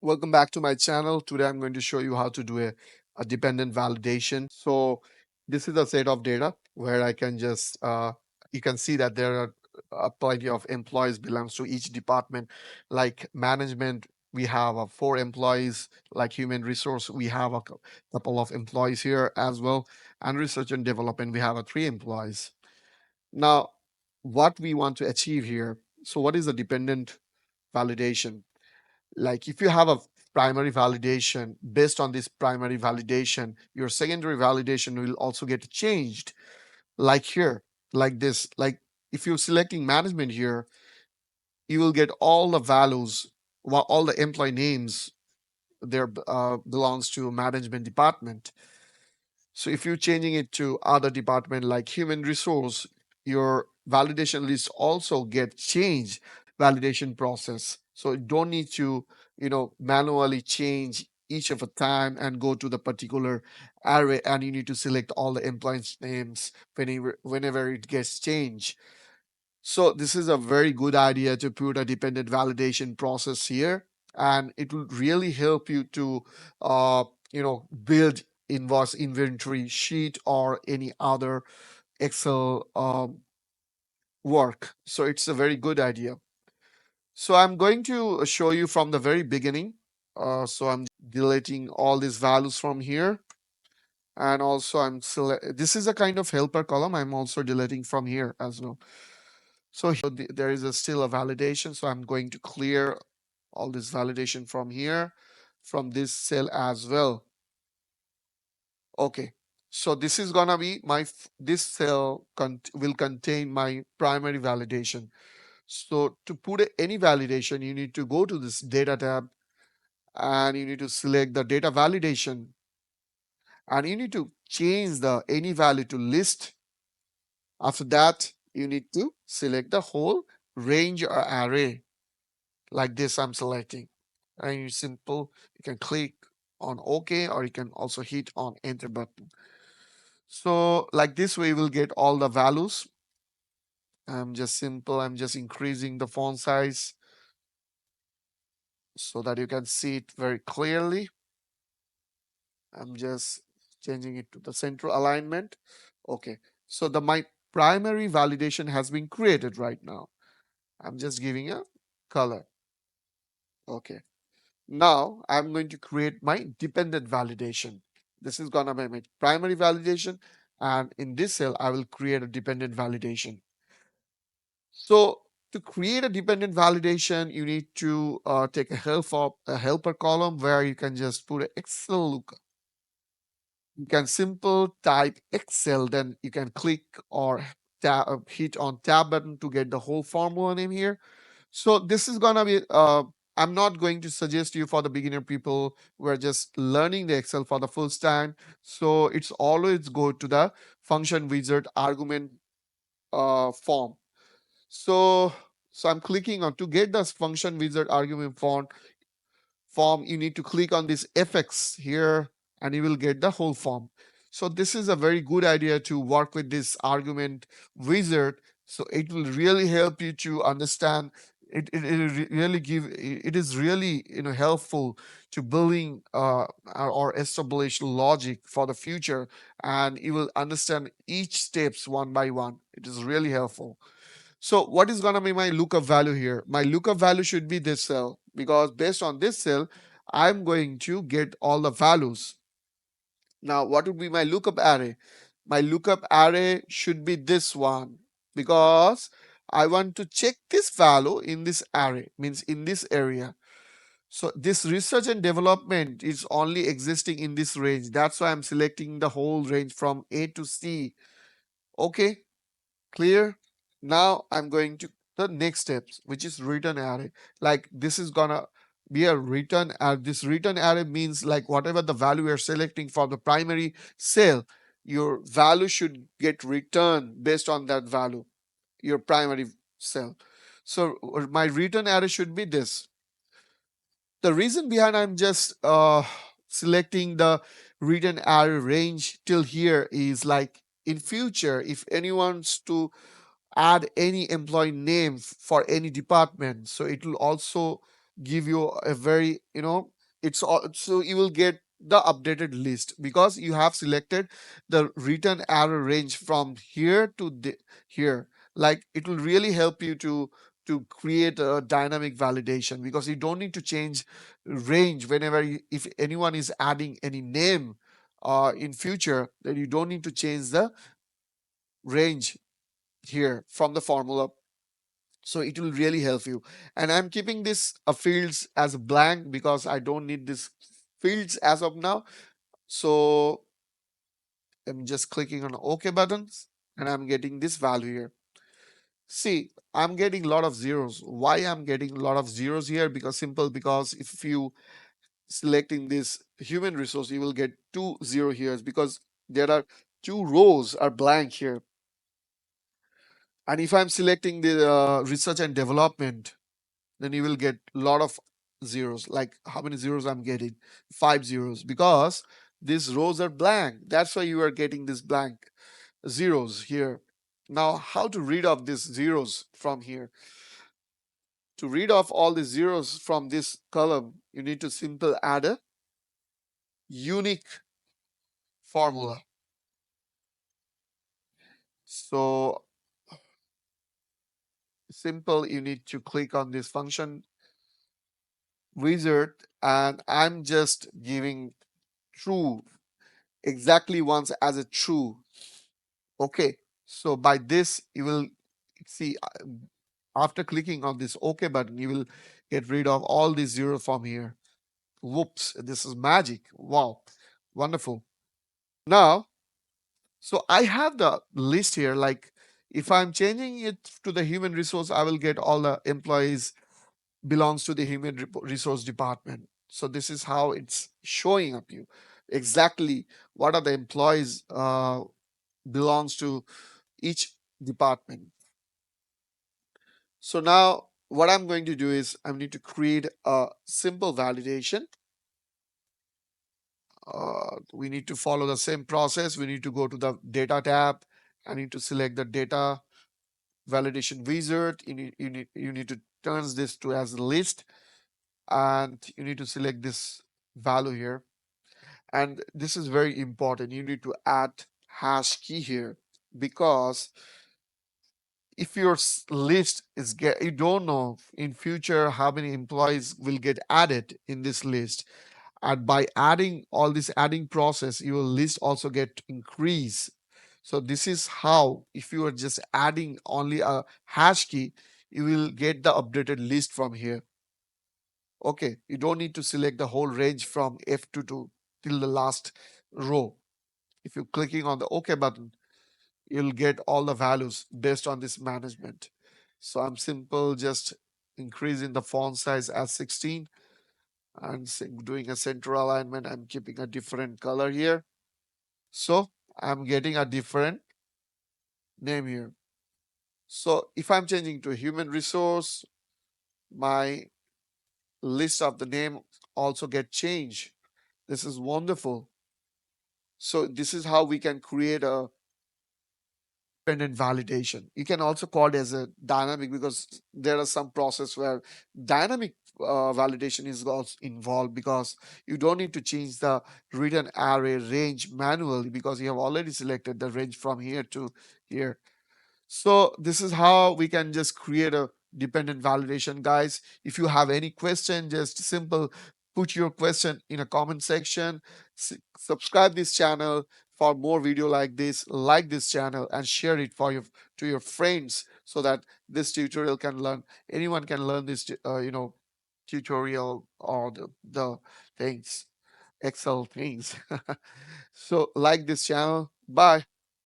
Welcome back to my channel. Today I'm going to show you how to do a dependent validation. So this is a set of data where I can just, you can see that there are plenty of employees belongs to each department. Like management, we have 4 employees. Like human resource, we have a couple of employees here as well. And research and development, we have 3 employees. Now, what we want to achieve here. So what is a dependent validation? Like if you have a primary validation, based on this primary validation, your secondary validation will also get changed. Like here, like this, like if you're selecting management here, you will get all the values, while all the employee names there belongs to management department. So if you're changing it to other department like human resource, your validation list also get changed validation process. So you don't need to, manually change each of a time and go to the particular array and you need to select all the employees names whenever it gets changed. So this is a very good idea to put a dependent validation process here, and it will really help you to, build invoice inventory sheet or any other Excel work. So it's a very good idea. So I'm going to show you from the very beginning. So I'm deleting all these values from here. And also this is a kind of helper column. I'm also deleting from here as well. So there is still a validation. So I'm going to clear all this validation from here, from this cell as well. Okay. So this is gonna be this cell will contain my primary validation. So to put any validation, you need to go to this data tab and you need to select the data validation and you need to change the any value to list. After that, you need to select the whole range or array. Like this I'm selecting, and you simple, you can click on OK or you can also hit on enter button. So like this way we'll get all the values. I'm just increasing the font size so that you can see it very clearly. I'm just changing it to the central alignment. Okay, so my primary validation has been created right now. I'm just giving a color. Okay, now I'm going to create my dependent validation. This is gonna be my primary validation, and in this cell, I will create a dependent validation. So to create a dependent validation, you need to take a helper column where you can just put an Excel lookup. You can simple type Excel, then you can click or hit on tab button to get the whole formula name here. So this is gonna be, I'm not going to suggest you for the beginner people who are just learning the Excel for the first time. So it's always go to the function wizard argument form. So, so I'm clicking on to get this function wizard argument form, you need to click on this fx here and you will get the whole form. So this is a very good idea to work with this argument wizard. So it will really help you to understand really give it is really helpful to building or establish logic for the future, and you will understand each steps one by one. It is really helpful. So what is going to be my lookup value here? My lookup value should be this cell, because based on this cell, I'm going to get all the values. Now, what would be my lookup array? My lookup array should be this one, because I want to check this value in this array, means in this area. So this research and development is only existing in this range. That's why I'm selecting the whole range from A to C. Okay. Clear? Now I'm going to the next steps, which is return array. Like this is gonna be a return array. This return array means like whatever the value you're selecting for the primary cell, your value should get returned based on that value, your primary cell. So my return array should be this. The reason behind I'm just selecting the return array range till here is like in future, if anyone's to add any employee name for any department, so it will also give you a very, it's all, so you will get the updated list because you have selected the return error range from here to here. Like, it will really help you to create a dynamic validation, because you don't need to change range whenever if anyone is adding any name in future, then you don't need to change the range here from the formula. So it will really help you. And I'm keeping this fields as blank because I don't need this fields as of now. So I'm just clicking on OK buttons and I'm getting this value here. See, I'm getting a lot of zeros. Why I'm getting a lot of zeros here? Because simple, because if you selecting this human resource, you will get 2 0 here because there are 2 rows are blank here. And if I'm selecting the research and development, then you will get a lot of zeros. Like, how many zeros I'm getting? 5 zeros, because these rows are blank. That's why you are getting this blank zeros here. Now, how to read off these zeros from here? To read off all the zeros from this column, you need to simple add a unique formula. So simple, you need to click on this function wizard, and I'm just giving true exactly once as a true. Okay, so by this you will see, after clicking on this OK button, you will get rid of all these zeros from here. Whoops, this is magic. Wow, wonderful. Now, so I have the list here. Like, if I'm changing it to the human resource, I will get all the employees belongs to the human resource department. So this is how it's showing up you exactly what are the employees belongs to each department. So now what I'm going to do is I need to create a simple validation. We need to follow the same process. We need to go to the data tab. I need to select the data validation wizard. You need to turn this to as a list, and you need to select this value here. And this is very important. You need to add hash key here, because if your list is get, you don't know in future how many employees will get added in this list, and by adding all this adding process, your list also get increase. So this is how, if you are just adding only a hash key, you will get the updated list from here. Okay, you don't need to select the whole range from F2 to till the last row. If you're clicking on the OK button, you'll get all the values based on this management. So I'm simple just increasing the font size as 16 and doing a center alignment. I'm keeping a different color here. So I'm getting a different name here. So if I'm changing to human resource, my list of the name also get changed. This is wonderful. So this is how we can create a dependent validation. You can also call it as a dynamic, because there are some process where dynamic validation is also involved, because you don't need to change the return array range manually, because you have already selected the range from here to here. So this is how we can just create a dependent validation, guys. If you have any question, just simple put your question in a comment section. Subscribe this channel for more video like this channel, and share it for your to your friends, so that this tutorial can learn, anyone can learn this tutorial, or the things, Excel things. So like this channel. Bye.